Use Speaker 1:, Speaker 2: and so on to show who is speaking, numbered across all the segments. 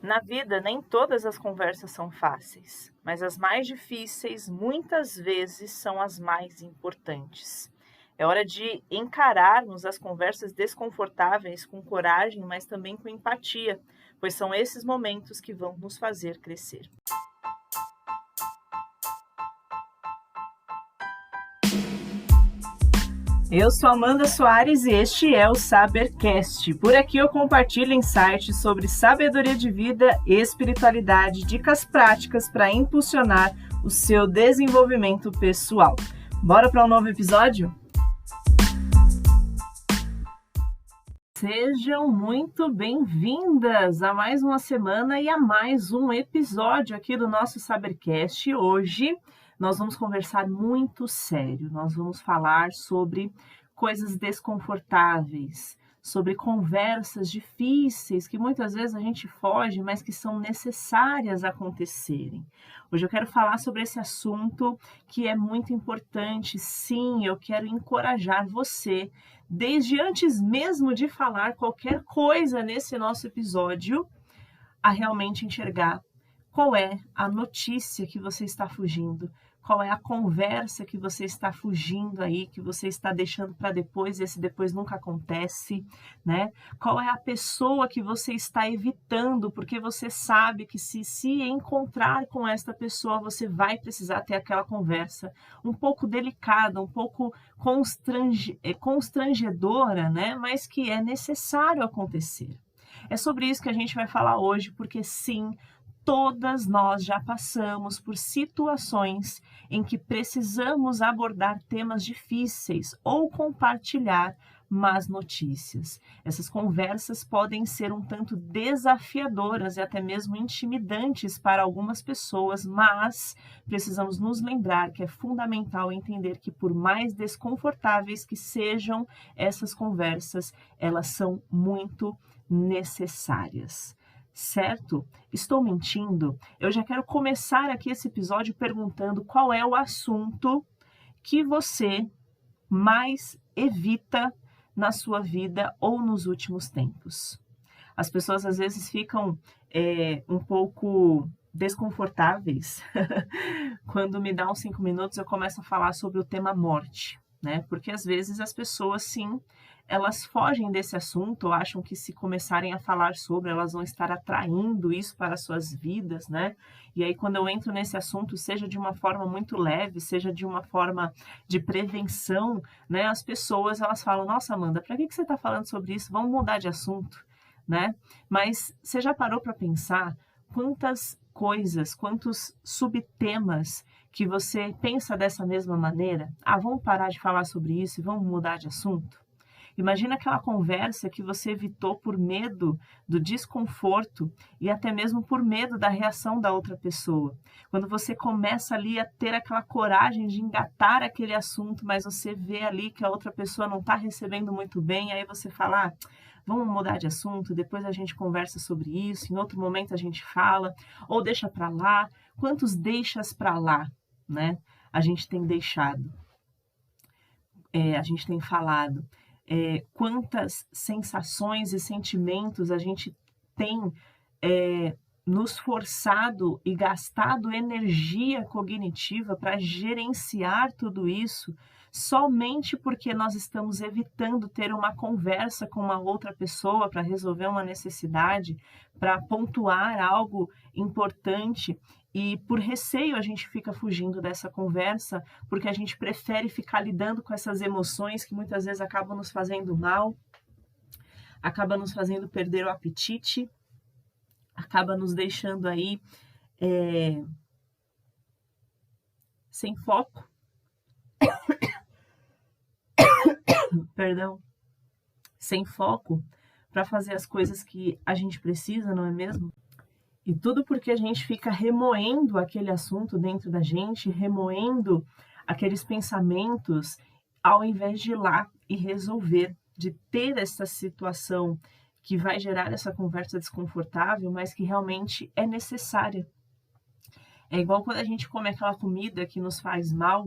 Speaker 1: Na vida, nem todas as conversas são fáceis, mas as mais difíceis muitas vezes são as mais importantes. É hora de encararmos as conversas desconfortáveis com coragem, mas também com empatia, pois são esses momentos que vão nos fazer crescer. Eu sou Amanda Soares e este é o Sabercast. Por aqui eu compartilho insights sobre sabedoria de vida, espiritualidade, dicas práticas para impulsionar o seu desenvolvimento pessoal. Bora para um novo episódio? Sejam muito bem-vindas a mais uma semana e a mais um episódio aqui do nosso Sabercast. Hoje nós vamos conversar muito sério, nós vamos falar sobre coisas desconfortáveis, sobre conversas difíceis que muitas vezes a gente foge, mas que são necessárias acontecerem. Hoje eu quero falar sobre esse assunto que é muito importante. Sim, eu quero encorajar você, desde antes mesmo de falar qualquer coisa nesse nosso episódio, a realmente enxergar qual é a notícia que você está fugindo, qual é a conversa que você está fugindo aí, que você está deixando para depois e esse depois nunca acontece, né? Qual é a pessoa que você está evitando, porque você sabe que se encontrar com esta pessoa, você vai precisar ter aquela conversa um pouco delicada, um pouco constrangedora, né? Mas que é necessário acontecer. É sobre isso que a gente vai falar hoje, porque sim, todas nós já passamos por situações em que precisamos abordar temas difíceis ou compartilhar más notícias. Essas conversas podem ser um tanto desafiadoras e até mesmo intimidantes para algumas pessoas, mas precisamos nos lembrar que é fundamental entender que, por mais desconfortáveis que sejam essas conversas, elas são muito necessárias. Certo? Estou mentindo? Eu já quero começar aqui esse episódio perguntando qual é o assunto que você mais evita na sua vida ou nos últimos tempos. As pessoas às vezes ficam um pouco desconfortáveis quando me dá uns 5 minutos eu começo a falar sobre o tema morte, né? Porque às vezes as pessoas sim, elas fogem desse assunto ou acham que se começarem a falar sobre, elas vão estar atraindo isso para as suas vidas, né? E aí quando eu entro nesse assunto, seja de uma forma muito leve, seja de uma forma de prevenção, né? As pessoas, elas falam, nossa Amanda, para que você está falando sobre isso? Vamos mudar de assunto, né? Mas você já parou para pensar quantas coisas, quantos subtemas que você pensa dessa mesma maneira? Ah, vamos parar de falar sobre isso e vamos mudar de assunto? Imagina aquela conversa que você evitou por medo do desconforto e até mesmo por medo da reação da outra pessoa. Quando você começa ali a ter aquela coragem de engatar aquele assunto, mas você vê ali que a outra pessoa não está recebendo muito bem, aí você fala, vamos mudar de assunto, depois a gente conversa sobre isso, em outro momento a gente fala, ou deixa para lá. Quantos deixas para lá, né? A gente tem deixado, a gente tem falado. Quantas sensações e sentimentos a gente tem nos forçado e gastado energia cognitiva para gerenciar tudo isso somente porque nós estamos evitando ter uma conversa com uma outra pessoa para resolver uma necessidade, para pontuar algo importante. E por receio a gente fica fugindo dessa conversa, porque a gente prefere ficar lidando com essas emoções que muitas vezes acabam nos fazendo mal, acaba nos fazendo perder o apetite, acaba nos deixando aí sem foco, perdão, sem foco para fazer as coisas que a gente precisa, não é mesmo? E tudo porque a gente fica remoendo aquele assunto dentro da gente, remoendo aqueles pensamentos, ao invés de ir lá e resolver, de ter essa situação que vai gerar essa conversa desconfortável, mas que realmente é necessária. É igual quando a gente come aquela comida que nos faz mal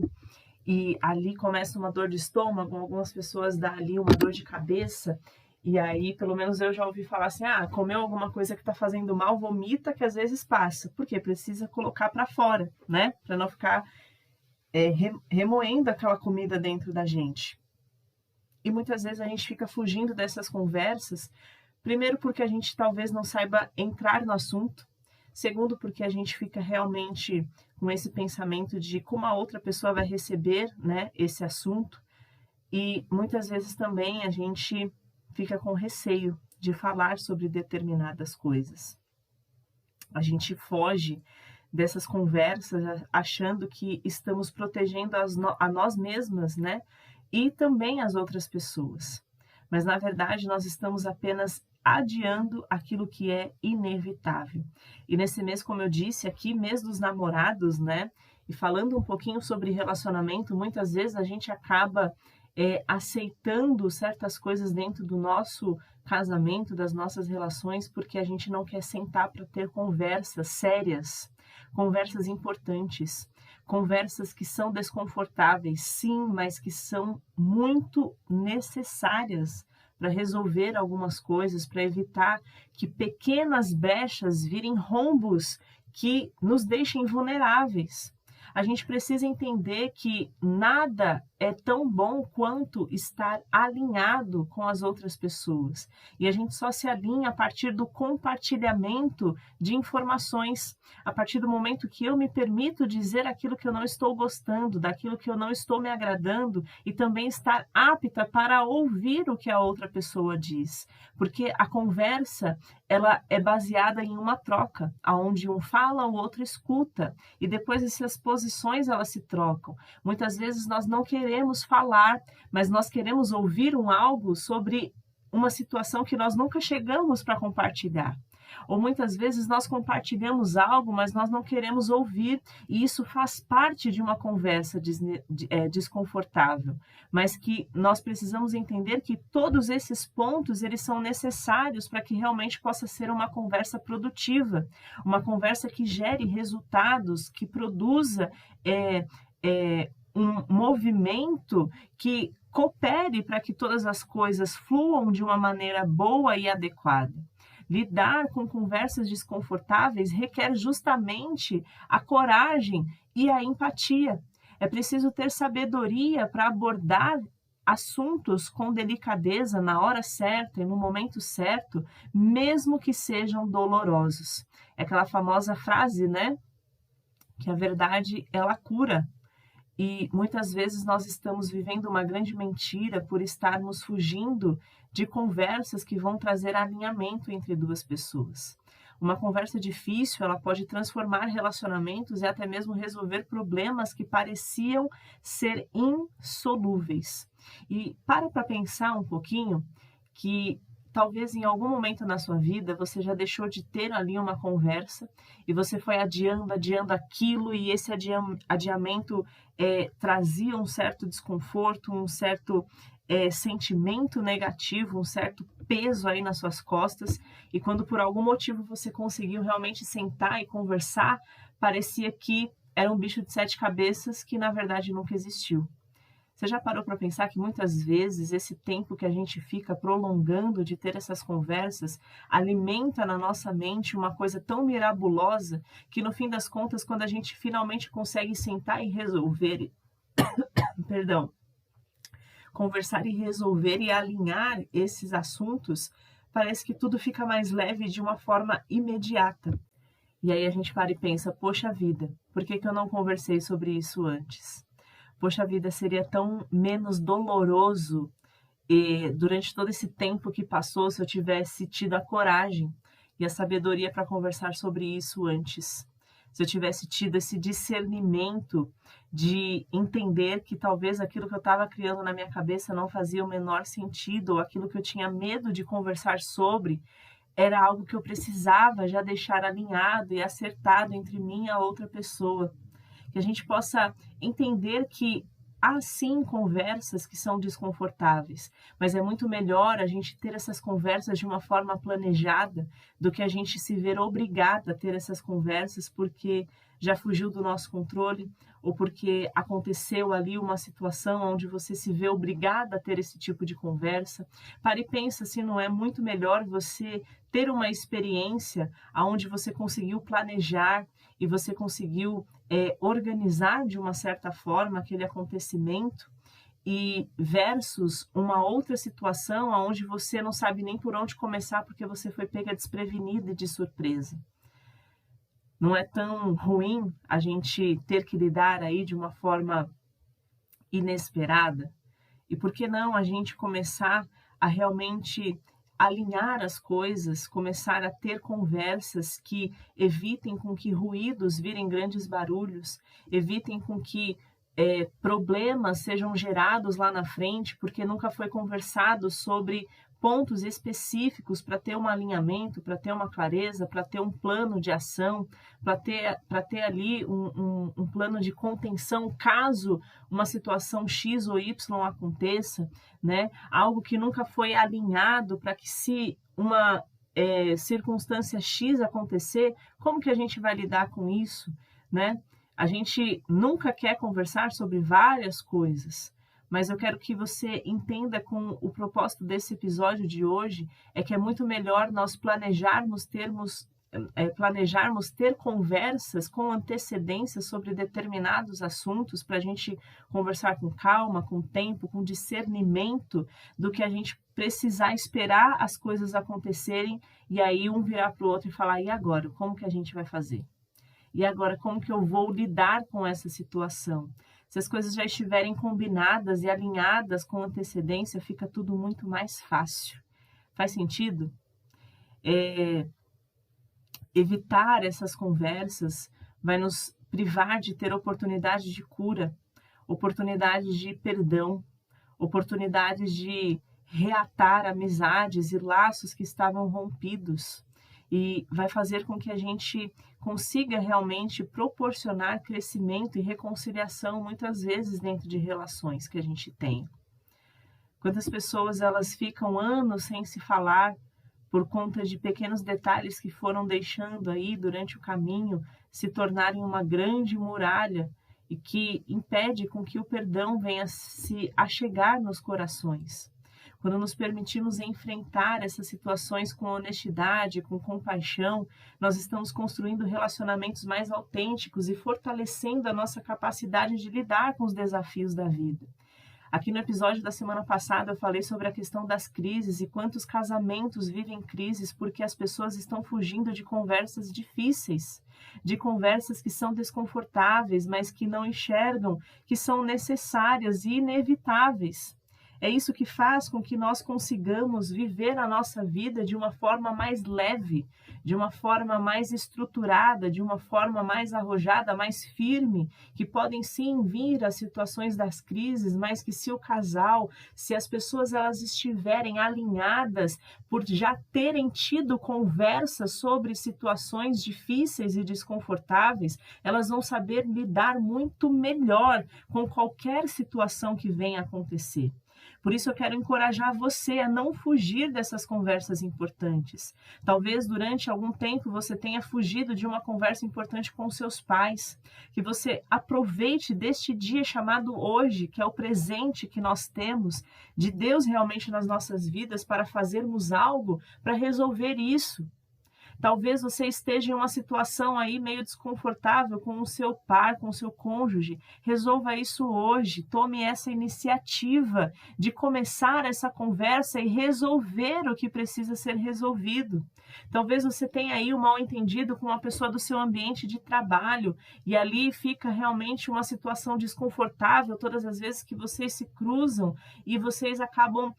Speaker 1: e ali começa uma dor de estômago, algumas pessoas dá ali uma dor de cabeça E aí, pelo menos eu já ouvi falar assim: ah, comeu alguma coisa que tá fazendo mal, vomita, que às vezes passa. Por quê? Precisa colocar para fora, né? Para não ficar remoendo aquela comida dentro da gente. E muitas vezes a gente fica fugindo dessas conversas, primeiro porque a gente talvez não saiba entrar no assunto, segundo porque a gente fica realmente com esse pensamento de como a outra pessoa vai receber, né, esse assunto, e muitas vezes também a gente fica com receio de falar sobre determinadas coisas. A gente foge dessas conversas achando que estamos protegendo a nós mesmas, né? E também as outras pessoas. Mas na verdade nós estamos apenas adiando aquilo que é inevitável. E nesse mês, como eu disse aqui, mês dos namorados, né? E falando um pouquinho sobre relacionamento, muitas vezes a gente acaba aceitando certas coisas dentro do nosso casamento, das nossas relações, porque a gente não quer sentar para ter conversas sérias, conversas importantes, conversas que são desconfortáveis, sim, mas que são muito necessárias para resolver algumas coisas, para evitar que pequenas brechas virem rombos que nos deixem vulneráveis. A gente precisa entender que nada é tão bom quanto estar alinhado com as outras pessoas. E a gente só se alinha a partir do compartilhamento de informações, a partir do momento que eu me permito dizer aquilo que eu não estou gostando, daquilo que eu não estou me agradando, e também estar apta para ouvir o que a outra pessoa diz. Porque a conversa, ela é baseada em uma troca, onde um fala, o outro escuta, e depois essas posições elas se trocam. Muitas vezes nós não queremos falar, mas nós queremos ouvir algo sobre uma situação que nós nunca chegamos para compartilhar. Ou muitas vezes nós compartilhamos algo, mas nós não queremos ouvir, e isso faz parte de uma conversa desconfortável. Mas que nós precisamos entender que todos esses pontos, eles são necessários para que realmente possa ser uma conversa produtiva, uma conversa que gere resultados, que produza um movimento que coopere para que todas as coisas fluam de uma maneira boa e adequada. Lidar com conversas desconfortáveis requer justamente a coragem e a empatia. É preciso ter sabedoria para abordar assuntos com delicadeza na hora certa e no momento certo, mesmo que sejam dolorosos. É aquela famosa frase, né? Que a verdade, ela cura. E muitas vezes nós estamos vivendo uma grande mentira por estarmos fugindo de conversas que vão trazer alinhamento entre duas pessoas. Uma conversa difícil, ela pode transformar relacionamentos e até mesmo resolver problemas que pareciam ser insolúveis. E para pensar um pouquinho que talvez em algum momento na sua vida você já deixou de ter ali uma conversa e você foi adiando aquilo, e esse adiamento trazia um certo desconforto, um certo sentimento negativo, um certo peso aí nas suas costas, e quando por algum motivo você conseguiu realmente sentar e conversar, parecia que era um bicho de 7 cabeças que na verdade nunca existiu. Você já parou para pensar que muitas vezes esse tempo que a gente fica prolongando de ter essas conversas alimenta na nossa mente uma coisa tão mirabulosa que no fim das contas, quando a gente finalmente consegue sentar e resolver, perdão, conversar e resolver e alinhar esses assuntos, parece que tudo fica mais leve de uma forma imediata. E aí a gente para e pensa, poxa vida, por que eu não conversei sobre isso antes? Poxa vida, seria tão menos doloroso durante todo esse tempo que passou se eu tivesse tido a coragem e a sabedoria para conversar sobre isso antes. Se eu tivesse tido esse discernimento de entender que talvez aquilo que eu estava criando na minha cabeça não fazia o menor sentido, ou aquilo que eu tinha medo de conversar sobre era algo que eu precisava já deixar alinhado e acertado entre mim e a outra pessoa. Que a gente possa entender que há sim conversas que são desconfortáveis, mas é muito melhor a gente ter essas conversas de uma forma planejada do que a gente se ver obrigada a ter essas conversas porque já fugiu do nosso controle, ou porque aconteceu ali uma situação onde você se vê obrigada a ter esse tipo de conversa. Pare e pensa se não é muito melhor você ter uma experiência onde você conseguiu planejar e você conseguiu organizar de uma certa forma aquele acontecimento, e versus uma outra situação onde você não sabe nem por onde começar porque você foi pega desprevenida e de surpresa. Não é tão ruim a gente ter que lidar aí de uma forma inesperada? E por que não a gente começar a realmente alinhar as coisas, começar a ter conversas que evitem com que ruídos virem grandes barulhos, evitem com que problemas sejam gerados lá na frente, porque nunca foi conversado sobre pontos específicos para ter um alinhamento, para ter uma clareza, para ter um plano de ação, para ter ali um plano de contenção caso uma situação X ou Y aconteça, né? Algo que nunca foi alinhado para que se uma circunstância X acontecer, como que a gente vai lidar com isso, né? A gente nunca quer conversar sobre várias coisas, mas eu quero que você entenda com o propósito desse episódio de hoje é que é muito melhor nós planejarmos ter conversas com antecedência sobre determinados assuntos para a gente conversar com calma, com tempo, com discernimento, do que a gente precisar esperar as coisas acontecerem e aí um virar para o outro e falar, e agora? Como que a gente vai fazer? E agora, como que eu vou lidar com essa situação? Se as coisas já estiverem combinadas e alinhadas com antecedência, fica tudo muito mais fácil. Faz sentido? Evitar essas conversas vai nos privar de ter oportunidade de cura, oportunidade de perdão, oportunidade de reatar amizades e laços que estavam rompidos. E vai fazer com que a gente consiga realmente proporcionar crescimento e reconciliação muitas vezes dentro de relações que a gente tem. Quantas pessoas elas ficam anos sem se falar por conta de pequenos detalhes que foram deixando aí durante o caminho se tornarem uma grande muralha e que impede com que o perdão venha se achegar nos corações. Quando nos permitimos enfrentar essas situações com honestidade, com compaixão, nós estamos construindo relacionamentos mais autênticos e fortalecendo a nossa capacidade de lidar com os desafios da vida. Aqui no episódio da semana passada eu falei sobre a questão das crises e quantos casamentos vivem crises porque as pessoas estão fugindo de conversas difíceis, de conversas que são desconfortáveis, mas que não enxergam que são necessárias e inevitáveis. É isso que faz com que nós consigamos viver a nossa vida de uma forma mais leve, de uma forma mais estruturada, de uma forma mais arrojada, mais firme, que podem sim vir as situações das crises, mas que se o casal, se as pessoas elas estiverem alinhadas por já terem tido conversas sobre situações difíceis e desconfortáveis, elas vão saber lidar muito melhor com qualquer situação que venha a acontecer. Por isso eu quero encorajar você a não fugir dessas conversas importantes. Talvez durante algum tempo você tenha fugido de uma conversa importante com seus pais. Que você aproveite deste dia chamado hoje, que é o presente que nós temos de Deus realmente nas nossas vidas para fazermos algo para resolver isso. Talvez você esteja em uma situação aí meio desconfortável com o seu par, com o seu cônjuge. Resolva isso hoje. Tome essa iniciativa de começar essa conversa e resolver o que precisa ser resolvido. Talvez você tenha aí um mal-entendido com uma pessoa do seu ambiente de trabalho e ali fica realmente uma situação desconfortável todas as vezes que vocês se cruzam e vocês acabam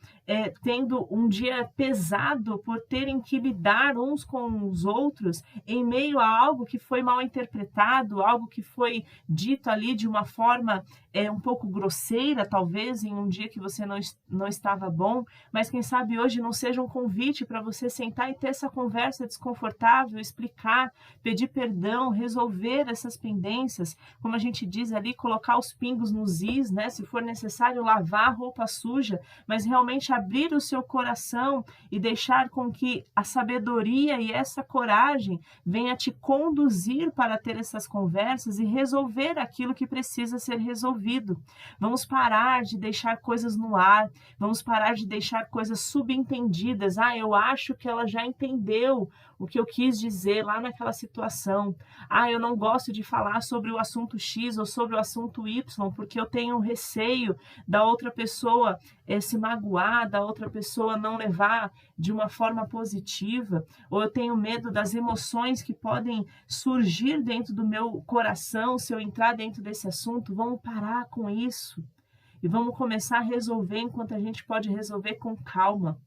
Speaker 1: tendo um dia pesado por terem que lidar uns com os outros em meio a algo que foi mal interpretado, algo que foi dito ali de uma forma um pouco grosseira, talvez, em um dia que você não estava bom, mas quem sabe hoje não seja um convite para você sentar e ter essa conversa conversa desconfortável, explicar, pedir perdão, resolver essas pendências, como a gente diz ali, colocar os pingos nos is, né? Se for necessário lavar a roupa suja, mas realmente abrir o seu coração e deixar com que a sabedoria e essa coragem venha te conduzir para ter essas conversas e resolver aquilo que precisa ser resolvido. Vamos parar de deixar coisas no ar, vamos parar de deixar coisas subentendidas. Ah, eu acho que ela já entendeu o que eu quis dizer lá naquela situação. Ah, eu não gosto de falar sobre o assunto X ou sobre o assunto Y, porque eu tenho receio da outra pessoa se magoar, da outra pessoa não levar de uma forma positiva, ou eu tenho medo das emoções que podem surgir dentro do meu coração se eu entrar dentro desse assunto. Vamos parar com isso e vamos começar a resolver enquanto a gente pode resolver com calma,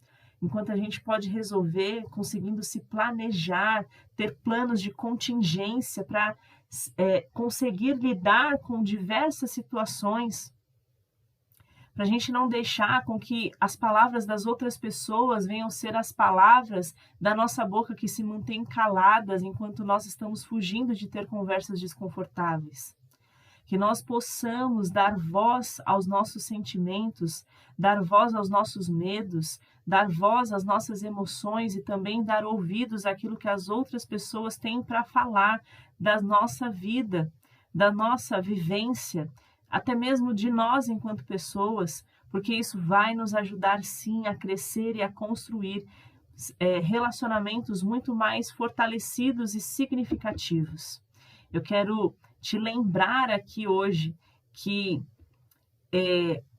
Speaker 1: enquanto a gente pode resolver conseguindo se planejar, ter planos de contingência para conseguir lidar com diversas situações, para a gente não deixar com que as palavras das outras pessoas venham ser as palavras da nossa boca que se mantêm caladas enquanto nós estamos fugindo de ter conversas desconfortáveis. Que nós possamos dar voz aos nossos sentimentos, dar voz aos nossos medos, dar voz às nossas emoções e também dar ouvidos àquilo que as outras pessoas têm para falar da nossa vida, da nossa vivência, até mesmo de nós enquanto pessoas, porque isso vai nos ajudar sim a crescer e a construir relacionamentos muito mais fortalecidos e significativos. Eu quero te lembrar aqui hoje que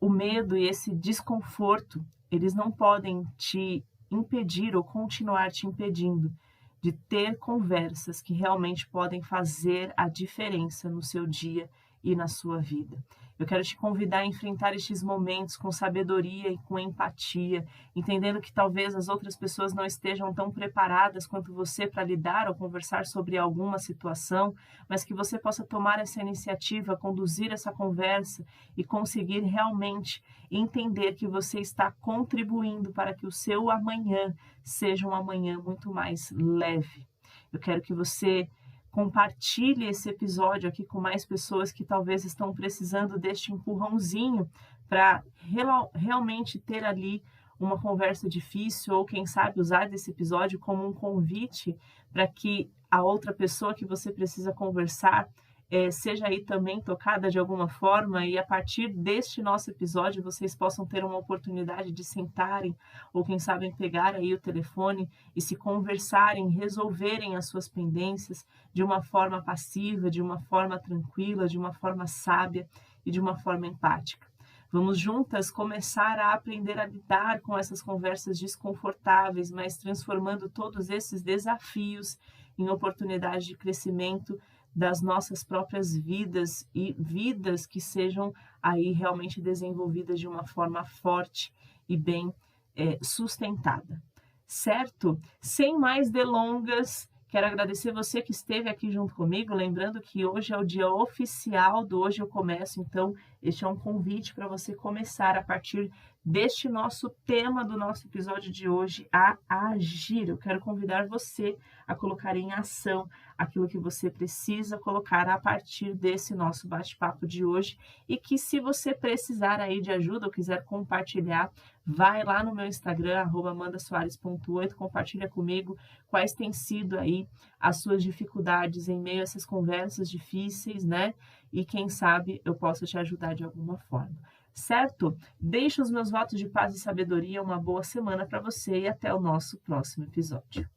Speaker 1: o medo e esse desconforto, eles não podem te impedir ou continuar te impedindo de ter conversas que realmente podem fazer a diferença no seu dia e na sua vida. Eu quero te convidar a enfrentar estes momentos com sabedoria e com empatia, entendendo que talvez as outras pessoas não estejam tão preparadas quanto você para lidar ou conversar sobre alguma situação, mas que você possa tomar essa iniciativa, conduzir essa conversa e conseguir realmente entender que você está contribuindo para que o seu amanhã seja um amanhã muito mais leve. Eu quero que você compartilhe esse episódio aqui com mais pessoas que talvez estão precisando deste empurrãozinho para realmente ter ali uma conversa difícil, ou quem sabe usar desse episódio como um convite para que a outra pessoa que você precisa conversar seja aí também tocada de alguma forma, e a partir deste nosso episódio vocês possam ter uma oportunidade de sentarem, ou quem sabe pegar aí o telefone e se conversarem, resolverem as suas pendências de uma forma passiva, de uma forma tranquila, de uma forma sábia e de uma forma empática. Vamos juntas começar a aprender a lidar com essas conversas desconfortáveis, mas transformando todos esses desafios em oportunidades de crescimento das nossas próprias vidas, e vidas que sejam aí realmente desenvolvidas de uma forma forte e bem sustentada, certo? Sem mais delongas, quero agradecer você que esteve aqui junto comigo, lembrando que hoje é o dia oficial do Hoje Eu Começo, então este é um convite para você começar a partir deste nosso tema do nosso episódio de hoje, a agir. Eu quero convidar você a colocar em ação aquilo que você precisa colocar a partir desse nosso bate-papo de hoje, e que se você precisar aí de ajuda ou quiser compartilhar, vai lá no meu Instagram, @amandasoares.8, compartilha comigo quais têm sido aí as suas dificuldades em meio a essas conversas difíceis, né? E quem sabe eu possa te ajudar de alguma forma. Certo? Deixo os meus votos de paz e sabedoria, uma boa semana para você e até o nosso próximo episódio.